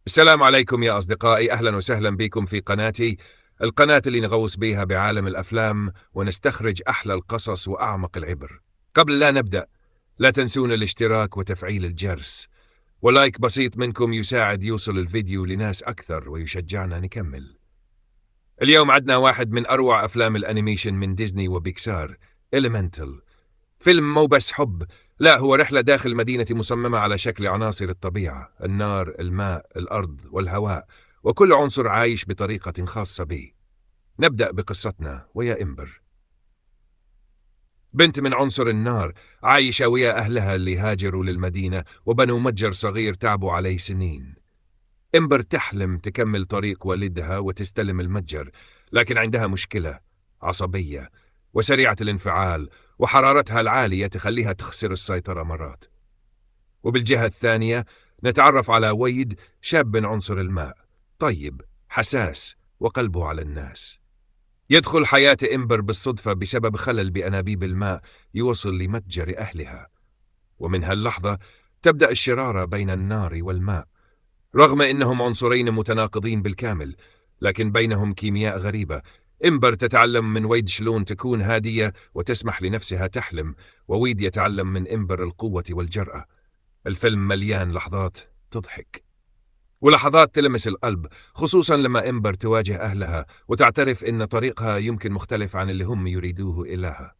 السلام عليكم يا أصدقائي، أهلا وسهلا بكم في قناتي، القناة اللي نغوص بيها بعالم الأفلام ونستخرج أحلى القصص وأعمق العبر. قبل لا نبدأ، لا تنسون الاشتراك وتفعيل الجرس، ولايك بسيط منكم يساعد يوصل الفيديو لناس أكثر ويشجعنا نكمل. اليوم عدنا واحد من أروع أفلام الأنيميشن من ديزني وبيكسار، إليمنتال. فيلم مو بس حب، لا، هو رحلة داخل مدينة مصممة على شكل عناصر الطبيعة: النار، الماء، الأرض والهواء، وكل عنصر عايش بطريقة خاصة به. نبدأ بقصتنا ويا إمبر، بنت من عنصر النار، عايشة ويا أهلها اللي هاجروا للمدينة وبنوا متجر صغير تعبوا عليه سنين. إمبر تحلم تكمل طريق والدها وتستلم المتجر، لكن عندها مشكلة: عصبية وسريعة الانفعال، وحرارتها العالية تخليها تخسر السيطرة مرات. وبالجهة الثانية نتعرف على ويد، شاب من عنصر الماء، طيب، حساس، وقلبه على الناس. يدخل حياة إمبر بالصدفة بسبب خلل بأنابيب الماء يوصل لمتجر أهلها، ومن هاللحظة تبدأ الشرارة بين النار والماء. رغم إنهم عنصرين متناقضين بالكامل، لكن بينهم كيمياء غريبة. إمبر تتعلم من ويد شلون تكون هادية وتسمح لنفسها تحلم، وويد يتعلم من إمبر القوة والجرأة. الفيلم مليان لحظات تضحك ولحظات تلمس القلب، خصوصا لما إمبر تواجه أهلها وتعترف إن طريقها يمكن مختلف عن اللي هم يريدوه إلها.